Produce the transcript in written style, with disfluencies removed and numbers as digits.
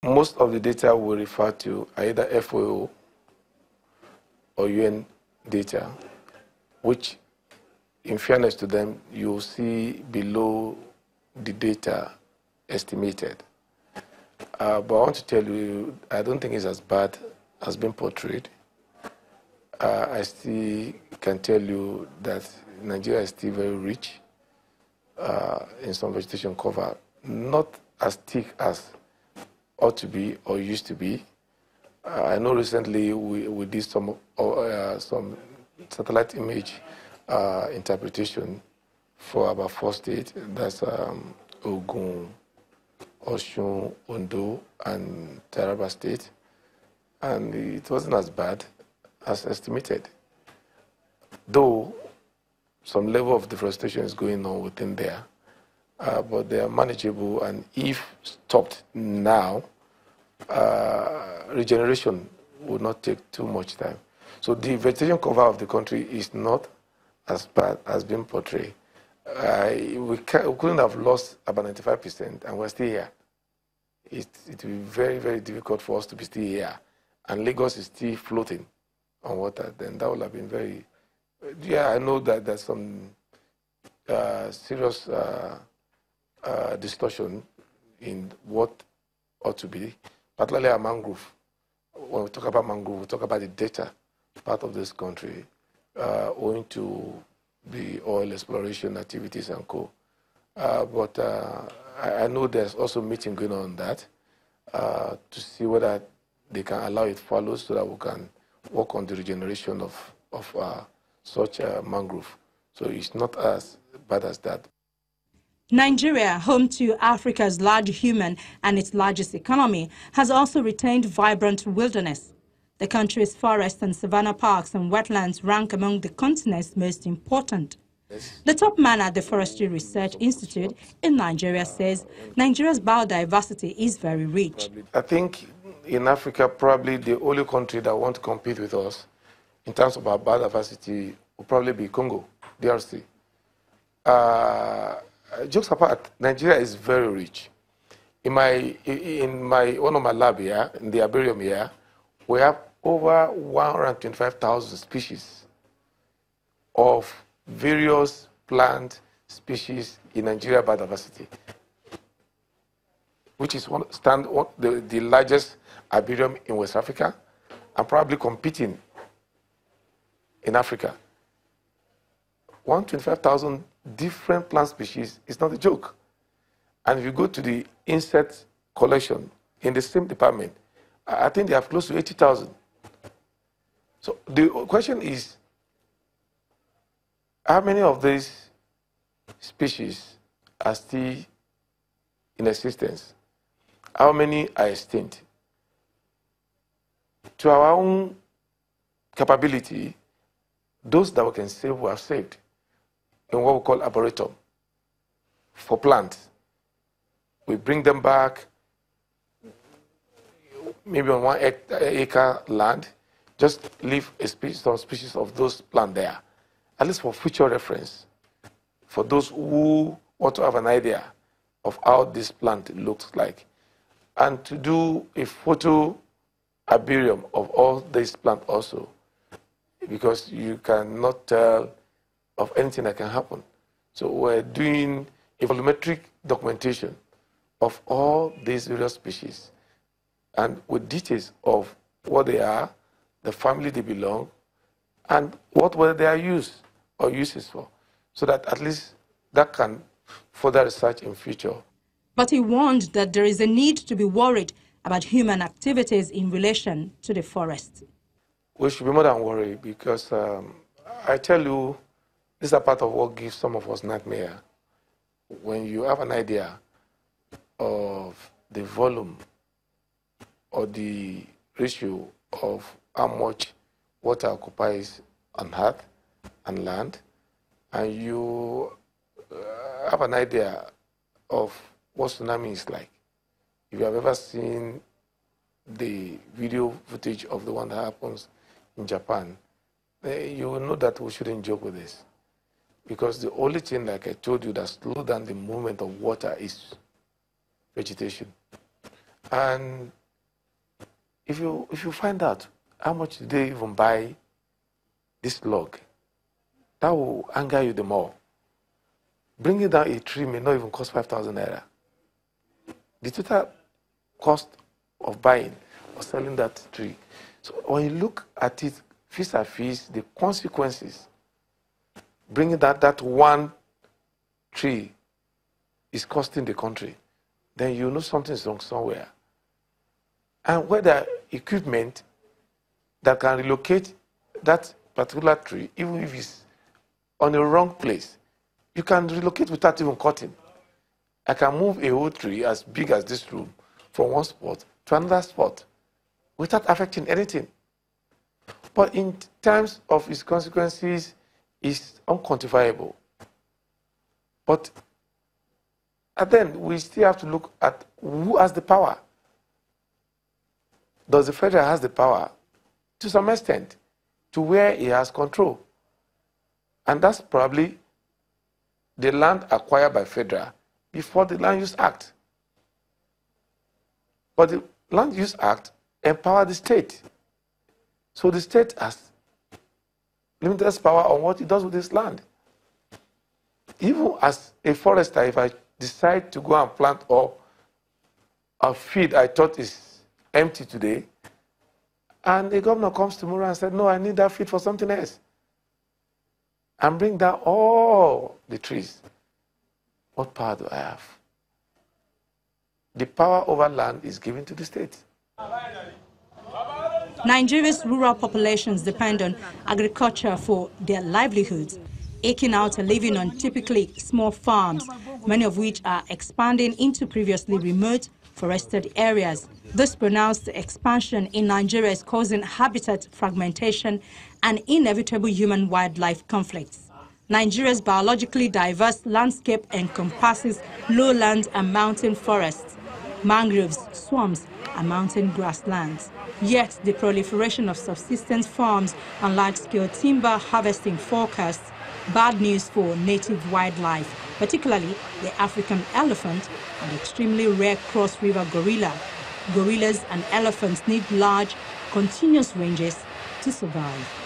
Most of the data we refer to are either FAO or UN data, which, in fairness to them, you'll see below the data estimated. But I want to tell you, I don't think it's as bad as being portrayed. I still can tell you that Nigeria is still very rich in some vegetation cover, not as thick as ought to be or used to be. I know recently we did some satellite image interpretation for about 4 states. That's Ogun, Osun, Ondo, and Taraba State. And it wasn't as bad as estimated. Though some level of deforestation is going on within there, but they are manageable, and if stopped now, regeneration would not take too much time. So the vegetation cover of the country is not as bad as being portrayed. We couldn't have lost about 95%, and we're still here. It will be very, very difficult for us to be still here, and Lagos is still floating on water. Then that would have been very, yeah, I know that there's some serious distortion in what ought to be, particularly a mangrove. When we talk about mangrove, we talk about the data part of this country owing to the oil exploration activities and co. But I know there's also meeting going on that to see whether they can allow it follow so that we can work on the regeneration of such mangrove. So it's not as bad as that. Nigeria, home to Africa's large human and its largest economy, has also retained vibrant wilderness. The country's forests and savanna parks and wetlands rank among the continent's most important. Yes. The top man at the Forestry Research Institute in Nigeria says Nigeria's biodiversity is very rich. I think in Africa, probably the only country that wants to compete with us in terms of our biodiversity will probably be Congo, DRC. Jokes apart, Nigeria is very rich. In one of my lab here, in the herbarium here, we have over 125,000 species of various plant species in Nigeria biodiversity, which is the largest herbarium in West Africa and probably competing in Africa. 125,000 different plant species is not a joke. And if you go to the insect collection in the same department, I think they have close to 80,000. So the question is, how many of these species are still in existence? How many are extinct? To our own capability, those that we can save, we have saved in what we call arboretum for plants. We bring them back, maybe on 1 acre land, just leave some species of those plants there, at least for future reference, for those who want to have an idea of how this plant looks like, and to do a photo herbarium of all these plants also, because you cannot tell of anything that can happen. So we're doing a volumetric documentation of all these various species, and with details of what they are, the family they belong, and what were their use or uses for, so that at least that can further research in future. But he warned that there is a need to be worried about human activities in relation to the forest. We should be more than worried, because I tell you, this is a part of what gives some of us nightmare. When you have an idea of the volume or the ratio of how much water occupies on earth and land, and you have an idea of what tsunami is like. If you have ever seen the video footage of the one that happens in Japan, you will know that we shouldn't joke with this. Because the only thing, like I told you, that slows down the movement of water is vegetation. And if you find out how much did they even buy this log, that will anger you the more. Bringing down a tree may not even cost 5,000 naira. The total cost of buying or selling that tree. So when you look at it vis-a-vis the consequences, bringing that one tree is costing the country, then you know something is wrong somewhere. And whether equipment that can relocate that particular tree, even if it's on the wrong place, you can relocate without even cutting. I can move a whole tree as big as this room from one spot to another spot without affecting anything. But in terms of its consequences, it's unquantifiable. But then we still have to look at who has the power. Does the federal has the power? To some extent, to where he has control. And that's probably the land acquired by federal before the Land Use Act. But the Land Use Act empowered the state. So the state has limited power on what it does with this land. Even as a forester, if I decide to go and plant or a field I thought is empty today, and the governor comes tomorrow and said, no, I need that field for something else, and bring down all the trees, what power do I have? The power over land is given to the state. Nigeria's rural populations depend on agriculture for their livelihoods, eking out a living on typically small farms, many of which are expanding into previously remote, forested areas. This pronounced expansion in Nigeria is causing habitat fragmentation and inevitable human-wildlife conflicts. Nigeria's biologically diverse landscape encompasses lowlands and mountain forests, mangroves, swamps, and mountain grasslands. Yet the proliferation of subsistence farms and large-scale timber harvesting forecasts bad news for native wildlife, particularly the African elephant and the extremely rare cross-river gorilla. Gorillas and elephants need large, continuous ranges to survive.